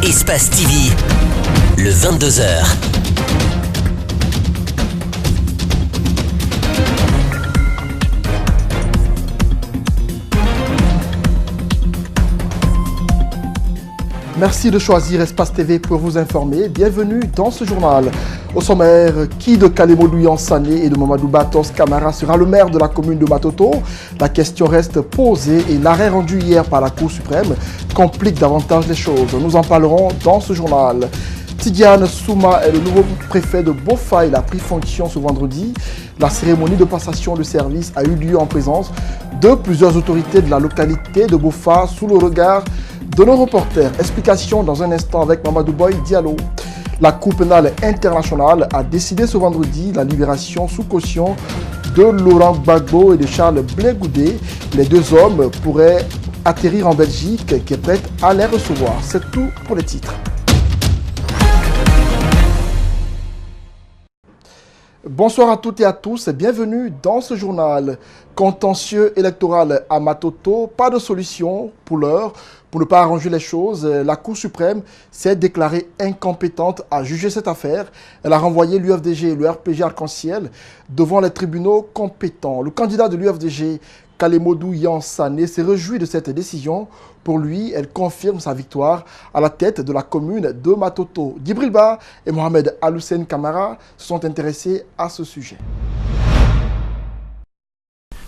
Espace TV, le 22h. Merci de choisir Espace TV pour vous informer. Bienvenue dans ce journal. Au sommaire, qui de Kalemodou Yansane et de Mamadou Batos Camara sera le maire de la commune de Matoto? La question reste posée et l'arrêt rendu hier par la Cour suprême complique davantage les choses. Nous en parlerons dans ce journal. Tidiane Souma est le nouveau préfet de Bofa. Il a pris fonction ce vendredi. La cérémonie de passation de service a eu lieu en présence de plusieurs autorités de la localité de Bofa sous le regard de nos reporters. Explication dans un instant avec Mamadou Boy Diallo. La Cour pénale internationale a décidé ce vendredi la libération sous caution de Laurent Gbagbo et de Charles Blé Goudé. Les deux hommes pourraient atterrir en Belgique qui est prête à les recevoir. C'est tout pour les titres. Bonsoir à toutes et à tous et bienvenue dans ce journal. Contentieux électoral à Matoto, pas de solution pour l'heure. Pour ne pas arranger les choses, la Cour suprême s'est déclarée incompétente à juger cette affaire. Elle a renvoyé l'UFDG et le RPG Arc-en-Ciel devant les tribunaux compétents. Le candidat de l'UFDG, Kalemodou Yansane, s'est réjoui de cette décision. Pour lui, elle confirme sa victoire à la tête de la commune de Matoto. Djibril Ba et Mohamed Aloussen Camara se sont intéressés à ce sujet.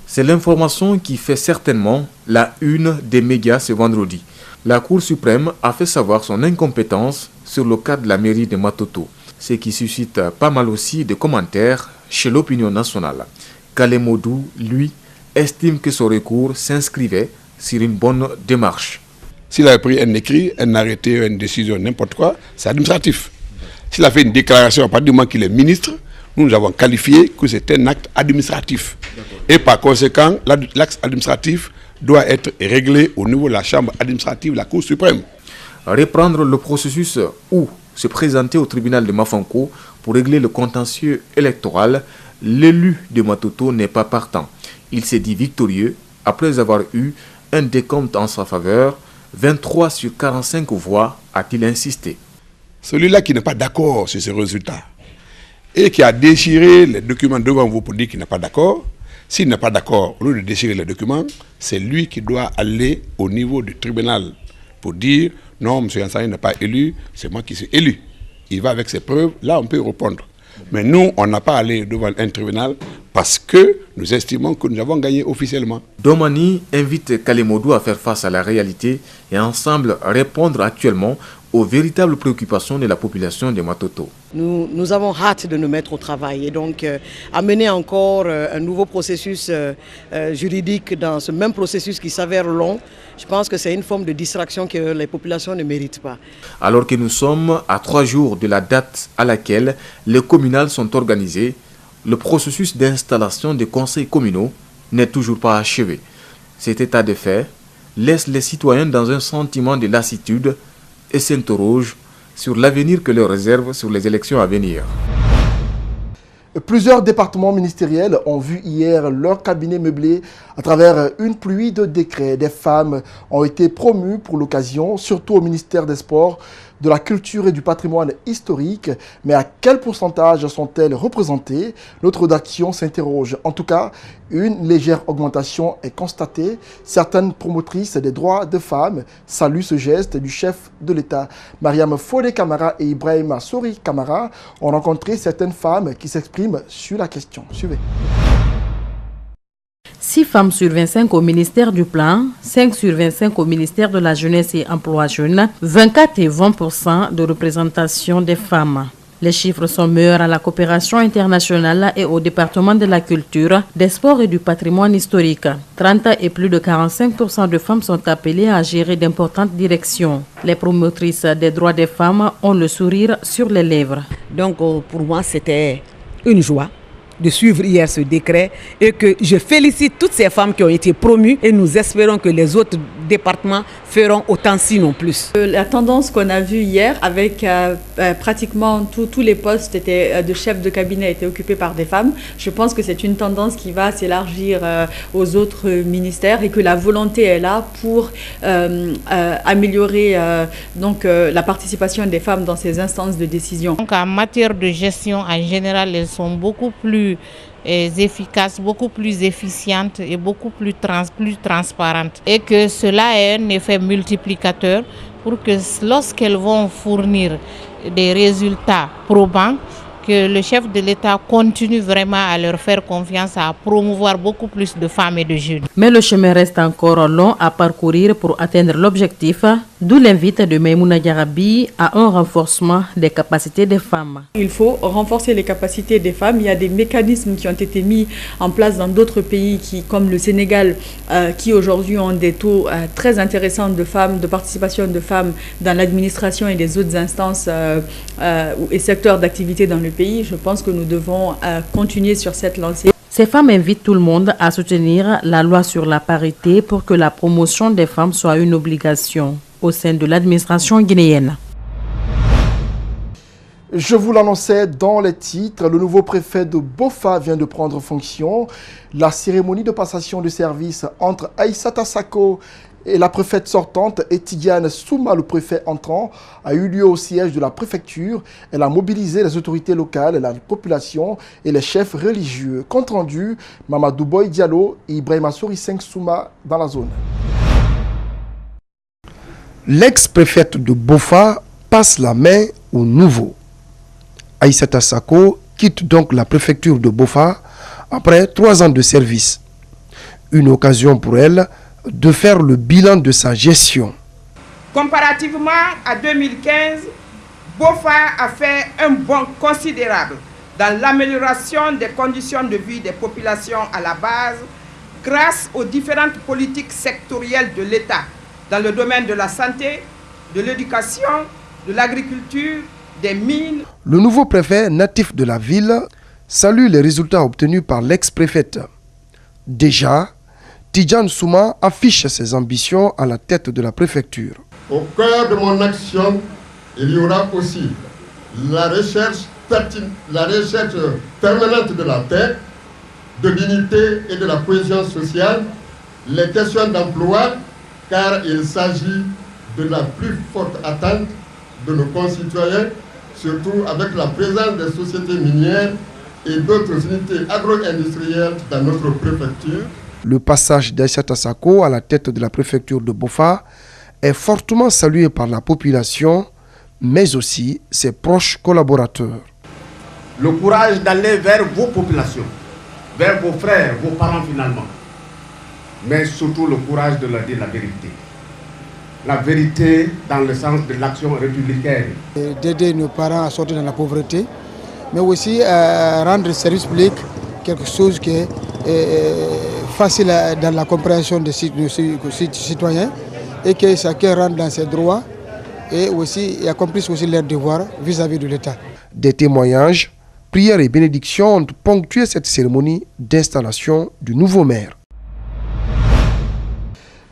C'est l'information qui fait certainement la une des médias ce vendredi. La Cour suprême a fait savoir son incompétence sur le cas de la mairie de Matoto, ce qui suscite pas mal aussi de commentaires chez l'opinion nationale. Kalemodou, lui, estime que son recours s'inscrivait sur une bonne démarche. S'il avait pris un écrit, un arrêté, une décision, n'importe quoi, c'est administratif. S'il a fait une déclaration à partir du moment qu'il est ministre, nous avons qualifié que c'est un acte administratif. Et par conséquent, l'acte administratif doit être réglé au niveau de la chambre administrative de la Cour suprême. Reprendre le processus ou se présenter au tribunal de Mafanko pour régler le contentieux électoral, l'élu de Matoto n'est pas partant. Il s'est dit victorieux après avoir eu un décompte en sa faveur, 23 sur 45 voix, a-t-il insisté. Celui-là qui n'est pas d'accord sur ce résultat et qui a déchiré les documents devant vous pour dire qu'il n'est pas d'accord, s'il n'est pas d'accord, au lieu de déchirer les documents, c'est lui qui doit aller au niveau du tribunal pour dire non, M. Yansane n'est pas élu, c'est moi qui suis élu. Il va avec ses preuves, là on peut répondre. Mais nous, on n'a pas allé devant un tribunal parce que nous estimons que nous avons gagné officiellement. Domani invite Kalemodou à faire face à la réalité et ensemble répondre actuellement aux véritables préoccupations de la population de Matoto. Nous avons hâte de nous mettre au travail et donc amener encore un nouveau processus juridique dans ce même processus qui s'avère long, je pense que c'est une forme de distraction que les populations ne méritent pas. Alors que nous sommes à 3 jours de la date à laquelle les communales sont organisées, le processus d'installation des conseils communaux n'est toujours pas achevé. Cet état de fait laisse les citoyens dans un sentiment de lassitude et s'interroge sur l'avenir que leur réserve sur les élections à venir. Plusieurs départements ministériels ont vu hier leur cabinet meublé à travers une pluie de décrets. Des femmes ont été promues pour l'occasion, surtout au ministère des Sports, de la Culture et du Patrimoine historique. Mais à quel pourcentage sont-elles représentées? Notre rédaction s'interroge. En tout cas, une légère augmentation est constatée. Certaines promotrices des droits de femmes saluent ce geste du chef de l'État. Mariam Fodé Camara et Ibrahima Sori Camara ont rencontré certaines femmes qui s'expriment sur la question. Suivez. 6 femmes sur 25 au ministère du Plan, 5 sur 25 au ministère de la Jeunesse et Emploi Jeune, 24 et 20% de représentation des femmes. Les chiffres sont meilleurs à la coopération internationale et au département de la culture, des sports et du patrimoine historique. 30 et plus de 45% de femmes sont appelées à gérer d'importantes directions. Les promotrices des droits des femmes ont le sourire sur les lèvres. Donc pour moi, c'était une joie de suivre hier ce décret et que je félicite toutes ces femmes qui ont été promues et nous espérons que les autres départements feront autant sinon plus. La tendance qu'on a vue hier avec pratiquement tous les postes de chefs de cabinet étaient occupés par des femmes, je pense que c'est une tendance qui va s'élargir aux autres ministères et que la volonté est là pour améliorer la participation des femmes dans ces instances de décision. Donc en matière de gestion en général, elles sont beaucoup plus efficaces, beaucoup plus efficientes et beaucoup plus transparentes. Et que cela ait un effet multiplicateur pour que lorsqu'elles vont fournir des résultats probants, que le chef de l'État continue vraiment à leur faire confiance, à promouvoir beaucoup plus de femmes et de jeunes. Mais le chemin reste encore long à parcourir pour atteindre l'objectif, d'où l'invite de Maïmouna Diarabi à un renforcement des capacités des femmes. Il faut renforcer les capacités des femmes. Il y a des mécanismes qui ont été mis en place dans d'autres pays comme le Sénégal, qui aujourd'hui ont des taux très intéressants de femmes, de participation de femmes dans l'administration et les autres instances et secteurs d'activité dans le pays. Je pense que nous devons continuer sur cette lancée. Ces femmes invitent tout le monde à soutenir la loi sur la parité pour que la promotion des femmes soit une obligation au sein de l'administration guinéenne. Je vous l'annonçais dans les titres, le nouveau préfet de Bofa vient de prendre fonction. La cérémonie de passation de service entre Aïssata Sako et la préfète sortante et Tidiane Souma, le préfet entrant, a eu lieu au siège de la préfecture. Elle a mobilisé les autorités locales, la population et les chefs religieux. Compte rendu, Mamadou Boy Diallo et Ibrahima Souri Souma dans la zone. L'ex-préfète de Bofa passe la main au nouveau. Aïssata Sako quitte donc la préfecture de Bofa après 3 ans de service. Une occasion pour elle de faire le bilan de sa gestion. Comparativement à 2015, Bofa a fait un bond considérable dans l'amélioration des conditions de vie des populations à la base grâce aux différentes politiques sectorielles de l'État dans le domaine de la santé, de l'éducation, de l'agriculture, des mines. Le nouveau préfet natif de la ville salue les résultats obtenus par l'ex-préfète. Déjà, Tidiane Souma affiche ses ambitions à la tête de la préfecture. Au cœur de mon action, il y aura aussi la recherche permanente de la paix, de l'unité et de la cohésion sociale, les questions d'emploi, car il s'agit de la plus forte attente de nos concitoyens, surtout avec la présence des sociétés minières et d'autres unités agro-industrielles dans notre préfecture. Le passage d'Aïssata Sako à la tête de la préfecture de Bofa est fortement salué par la population, mais aussi ses proches collaborateurs. Le courage d'aller vers vos populations, vers vos frères, vos parents finalement, mais surtout le courage de leur dire la vérité. La vérité dans le sens de l'action républicaine. D'aider nos parents à sortir de la pauvreté, mais aussi rendre le service public quelque chose qui est facile dans la compréhension des citoyens et que chacun rentre dans ses droits et aussi accomplisse aussi leurs devoirs vis-à-vis de l'État. Des témoignages, prières et bénédictions ont ponctué cette cérémonie d'installation du nouveau maire.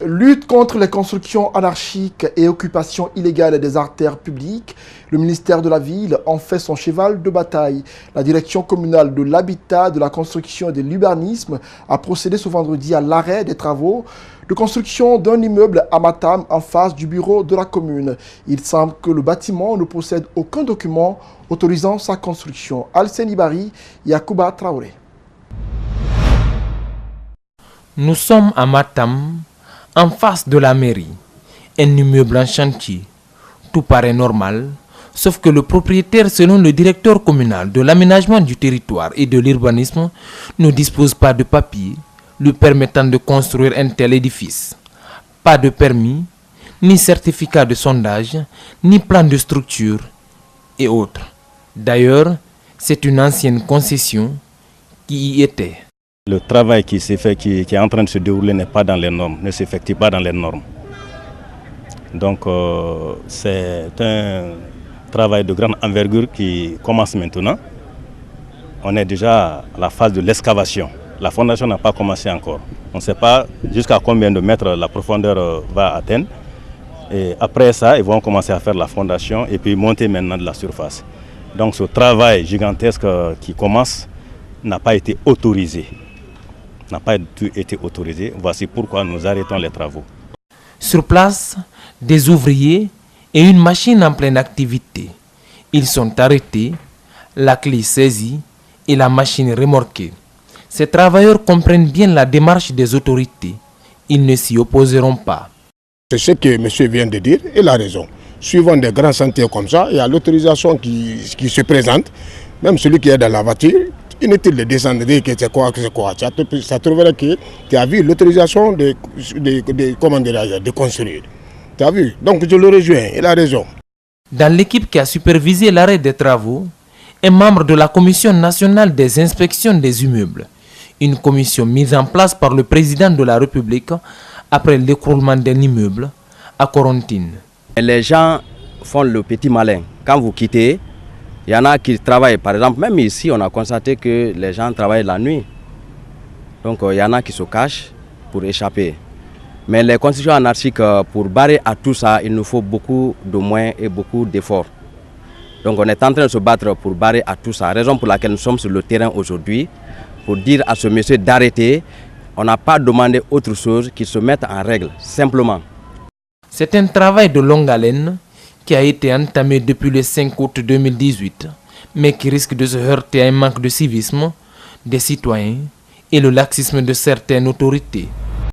Lutte contre les constructions anarchiques et occupation illégale des artères publiques, le ministère de la Ville en fait son cheval de bataille. La direction communale de l'habitat, de la construction et de l'urbanisme a procédé ce vendredi à l'arrêt des travaux de construction d'un immeuble à Matam en face du bureau de la commune. Il semble que le bâtiment ne possède aucun document autorisant sa construction. Alseni Bari, Yacouba Traoré. Nous sommes à Matam, en face de la mairie, un immeuble en chantier. Tout paraît normal, sauf que le propriétaire, selon le directeur communal de l'aménagement du territoire et de l'urbanisme, ne dispose pas de papier lui permettant de construire un tel édifice. Pas de permis, ni certificat de sondage, ni plan de structure et autres. D'ailleurs, c'est une ancienne concession qui y était. Le travail qui s'est fait, qui est en train de se dérouler n'est pas dans les normes, ne s'effectue pas dans les normes. Donc c'est un travail de grande envergure qui commence maintenant. On est déjà à la phase de l'excavation. La fondation n'a pas commencé encore. On ne sait pas jusqu'à combien de mètres la profondeur va atteindre. Et après ça, ils vont commencer à faire la fondation et puis monter maintenant de la surface. Donc ce travail gigantesque qui commence n'a pas été autorisé. N'a pas été autorisé. Voici pourquoi nous arrêtons les travaux. Sur place, des ouvriers et une machine en pleine activité. Ils sont arrêtés, la clé saisie et la machine remorquée. Ces travailleurs comprennent bien la démarche des autorités. Ils ne s'y opposeront pas. C'est ce que monsieur vient de dire, il a raison. Suivant des grands chantiers comme ça, il y a l'autorisation qui se présente. Même celui qui est dans la voiture, inutile de descendre, dire que c'est quoi. Ça trouverait que tu as vu l'autorisation de construire. Tu as vu? Donc je le rejoins, il a raison. Dans l'équipe qui a supervisé l'arrêt des travaux, un membre de la Commission nationale des inspections des immeubles, une commission mise en place par le président de la République après l'écroulement d'un immeuble à Korontine. Les gens font le petit malin. Quand vous quittez, il y en a qui travaillent. Par exemple, même ici, on a constaté que les gens travaillent la nuit. Donc, il y en a qui se cachent pour échapper. Mais les conditions anarchiques, pour barrer à tout ça, il nous faut beaucoup de moyens et beaucoup d'efforts. Donc, on est en train de se battre pour barrer à tout ça. Raison pour laquelle nous sommes sur le terrain aujourd'hui, pour dire à ce monsieur d'arrêter. On n'a pas demandé autre chose qu'il se mette en règle, simplement. C'est un travail de longue haleine qui a été entamé depuis le 5 août 2018, mais qui risque de se heurter à un manque de civisme des citoyens et le laxisme de certaines autorités.